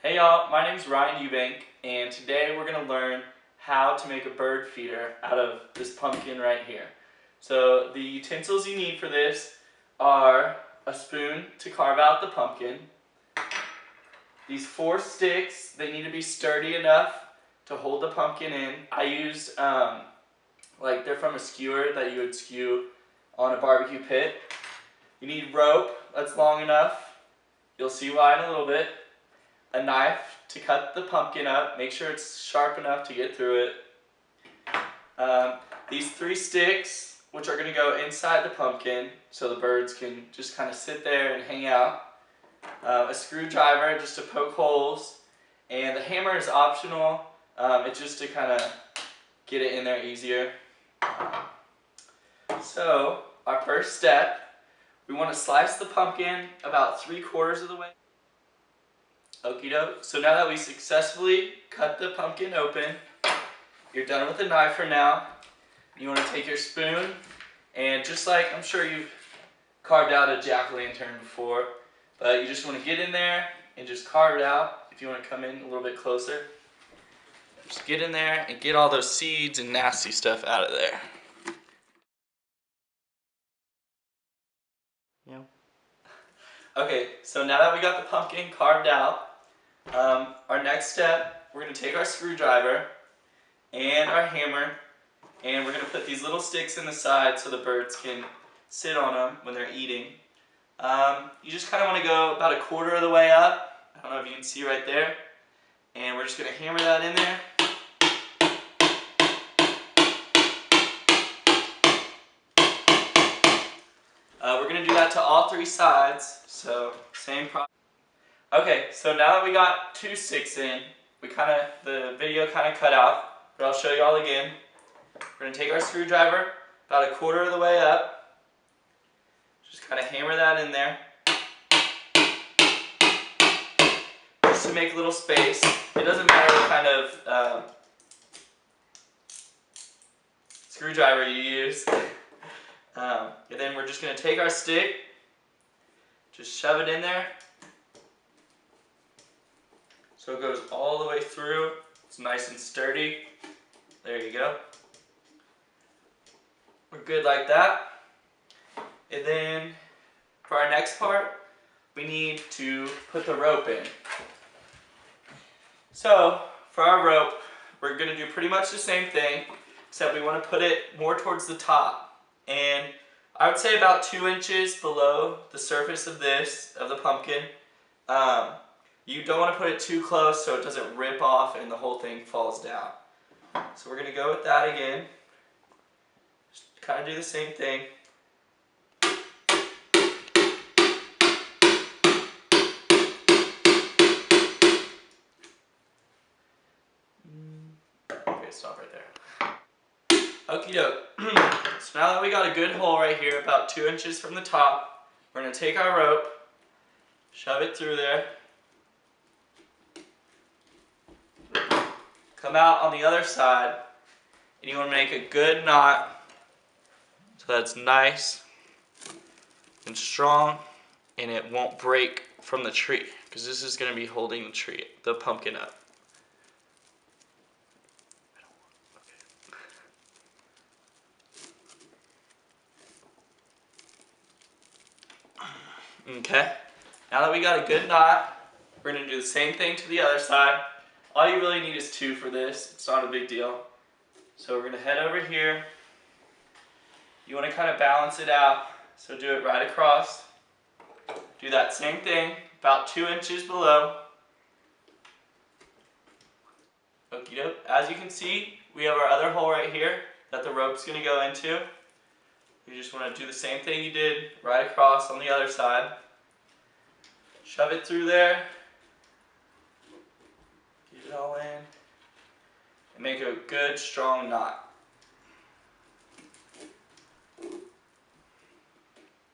Hey y'all, my name is Ryan Eubank, and today we're going to learn how to make a bird feeder out of this pumpkin right here. So the utensils you need for this are a spoon to carve out the pumpkin, these 4 sticks. They need to be sturdy enough to hold the pumpkin in. I used, like they're from a skewer that you would skew on a barbecue pit. You need rope that's long enough. You'll see why in a little bit. A knife to cut the pumpkin up. Make sure it's sharp enough to get through it. These 3 sticks, which are going to go inside the pumpkin so the birds can just kind of sit there and hang out. A screwdriver just to poke holes, and the hammer is optional. It's just to kind of get it in there easier. So our first step, we want to slice the pumpkin about 3/4 of the way. Okie doke. So now that we successfully cut the pumpkin open, you're done with the knife for now. You want to take your spoon and, just like I'm sure you've carved out a jack-o'-lantern before, but you just want to get in there and just carve it out. If you want to come in a little bit closer, just get in there and get all those seeds and nasty stuff out of there. Yeah. Okay, so now that we got the pumpkin carved out, our next step, we're going to take our screwdriver and our hammer, and we're going to put these little sticks in the side so the birds can sit on them when they're eating. You just kind of want to go about 1/4 of the way up. I don't know if you can see right there. And we're just going to hammer that in there. We're going to do that to all 3 sides, so same process. Okay, so now that we got 2 sticks in, the video kind of cut out, but I'll show you all again. We're going to take our screwdriver about 1/4 of the way up, just kind of hammer that in there, just to make a little space. It doesn't matter what kind of screwdriver you use. And then we're just going to take our stick, just shove it in there, so it goes all the way through. It's nice and sturdy. There you go. We're good like that. And then for our next part, we need to put the rope in. So for our rope, we're going to do pretty much the same thing, except we want to put it more towards the top. And I would say about 2 inches below the surface of the pumpkin. You don't want to put it too close so it doesn't rip off and the whole thing falls down. So we're going to go with that again. Just kind of do the same thing. Okay, stop right there. Okie doke. So now that we got a good hole right here, about 2 inches from the top, we're going to take our rope, shove it through there, come out on the other side, and you want to make a good knot so that's nice and strong and it won't break from the tree, because this is going to be holding the pumpkin up. Okay, now that we got a good knot, we're going to do the same thing to the other side. All you really need is 2 for this. It's not a big deal. So we're going to head over here. You want to kind of balance it out, so do it right across. Do that same thing, about 2 inches below. Okie doke. As you can see, we have our other hole right here that the rope's going to go into. You just want to do the same thing you did right across on the other side. Shove it through there. Get it all in. And make a good strong knot.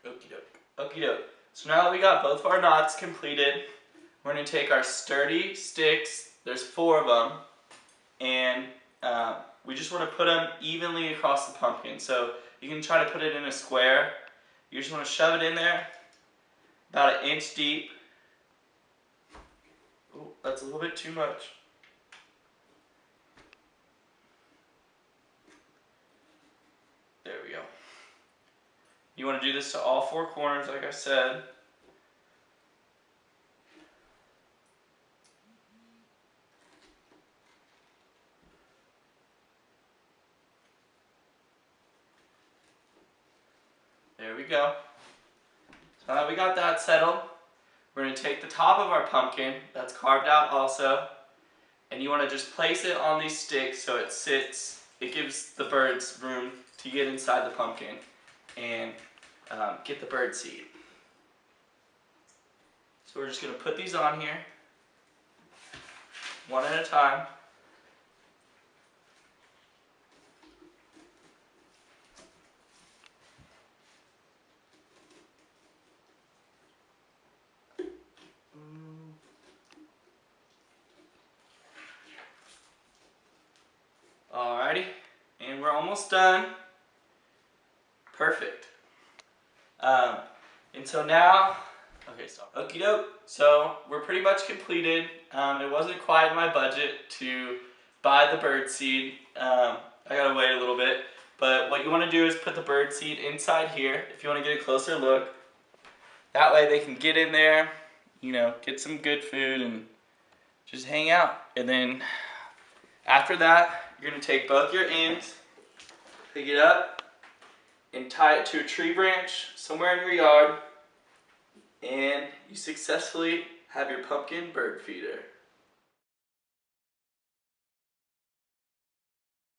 Okie doke. Okie doke. So now that we got both of our knots completed, we're going to take our sturdy sticks. There's 4 of them. And we just want to put them evenly across the pumpkin. So you can try to put it in a square. You just want to shove it in there about 1 inch deep. Oh, that's a little bit too much. There we go. You want to do this to all four corners, like I said. There we go. So now that we got that settled, we're going to take the top of our pumpkin that's carved out also, and you want to just place it on these sticks so it sits. It gives the birds room to get inside the pumpkin and get the bird seed. So we're just going to put these on here, one at a time. Alrighty, and we're almost done. Perfect. And so now, okay, so okie doke. So we're pretty much completed. It wasn't quite in my budget to buy the bird seed. I gotta wait a little bit. But what you want to do is put the bird seed inside here. If you want to get a closer look, that way they can get in there, you know, get some good food and just hang out. And then after that, you're gonna take both your ends, pick it up, and tie it to a tree branch somewhere in your yard, and you successfully have your pumpkin bird feeder.